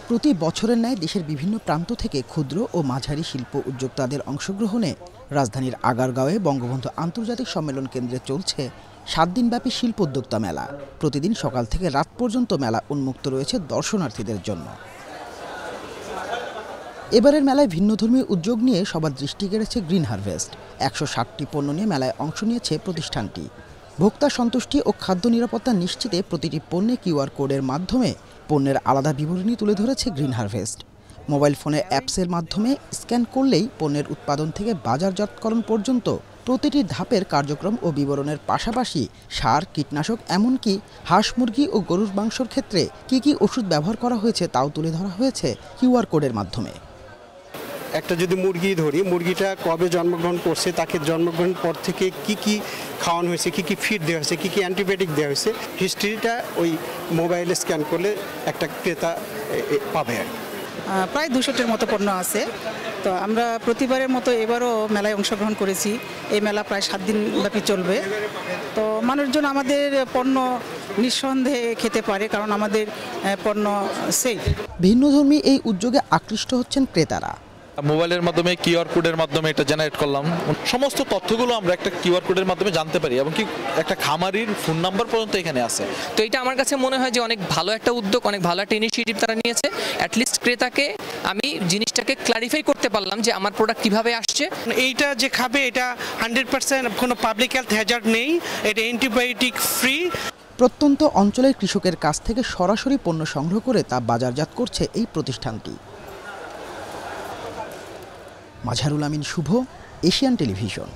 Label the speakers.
Speaker 1: প্রতি বছরের ন্যায় দেশের বিভিন্ন প্রান্ত থেকে ক্ষুদ্র ও মাঝারি শিল্প উদ্যোক্তাদের অংশগ্রহণে রাজধানীর আগারগাঁওয়ে বঙ্গবন্ধু আন্তর্জাতিক সম্মেলন কেন্দ্রে চলছে ৭ দিনব্যাপী শিল্প উদ্যোক্তা মেলা। প্রতিদিন সকাল থেকে রাত পর্যন্ত মেলা উন্মুক্ত রয়েছে দর্শনার্থীদের জন্য। এবারের মেলায় ভিন্নধর্মী উদ্যোগ নিয়ে সবার দৃষ্টি কেড়েছে গ্রিন হারভেস্ট। ১৬০টি পণ্য নিয়ে মেলায় অংশ নিয়েছে প্রতিষ্ঠানটি। ভোক্তা সন্তুষ্টি ও খাদ্য নিরাপত্তা নিশ্চিতে প্রতিটি পণ্যে কিউআর কোডের মাধ্যমে পণ্যের আলাদা বিবরণী তুলে ধরেছে গ্রিন হারভেস্ট। মোবাইল ফোনের অ্যাপসের মাধ্যমে স্ক্যান করলেই পণ্যের উৎপাদন থেকে বাজারজাতকরণ পর্যন্ত প্রতিটি ধাপের কার্যক্রম ও বিবরণের পাশাপাশি সার, কীটনাশক, এমনকি হাঁস, মুরগি ও গরুর মাংসের ক্ষেত্রে কী ওষুধ ব্যবহার করা হয়েছে তাও তুলে ধরা হয়েছে কিউআর কোডের মাধ্যমে।
Speaker 2: একটা যদি মুরগি ধরি, মুরগিটা কবে জন্মগ্রহণ করছে, তাকে জন্মগ্রহণের পর থেকে কি খাওয়ানো হয়েছে, কি ফিড দেওয়া হয়েছে, কি অ্যান্টিবায়োটিক দেওয়া হয়েছে, হিস্ট্রিটা ওই মোবাইলে স্ক্যান করলে একটা ক্রেতা পাবে।
Speaker 3: প্রায় ২০০টির মতো পণ্য আছে। তো আমরা প্রতিবারের মতো এবারও মেলায় অংশগ্রহণ করেছি। এই মেলা প্রায় ৭ দিন ব্যাপী চলবে। তো মানুষজন আমাদের পণ্য নিঃসন্দেহে খেতে পারে, কারণ আমাদের পণ্য সেফ।
Speaker 1: ভিন্নধর্মী এই উদ্যোগে আকৃষ্ট হচ্ছেন ক্রেতারা।
Speaker 4: মোবাইলের মাধ্যমে কিউআর কোডের মাধ্যমে এটা জেনারেট করলাম। সমস্ত তথ্যগুলো আমরা একটা কিউআর কোডের মাধ্যমে জানতে পারি, এবং কি একটা খামারির ফোন নাম্বার পর্যন্ত এখানে আছে।
Speaker 5: তো এটা আমার কাছে মনে হয় যে অনেক ভালো একটা উদ্যোগ, অনেক ভালো একটা ইনিশিয়েটিভ তারা নিয়েছে। অ্যাটলিস্ট ক্রেতাকে আমি জিনিসটাকে ক্লারিফাই করতে পারলাম যে আমার প্রোডাক্ট কিভাবে আসছে।
Speaker 6: এইটা যে খাবে এটা 100% কোনো পাবলিক হেলথ হ্যাজার্ড নেই, এটা অ্যান্টিবায়োটিক ফ্রি।
Speaker 1: প্রত্যন্ত অঞ্চলের কৃষকের কাছ থেকে সরাসরি পণ্য সংগ্রহ করে তা বাজারজাত করছে এই প্রতিষ্ঠানটি। মাজহারুল আমিন শুভ, এশিয়ান টেলিভিশন।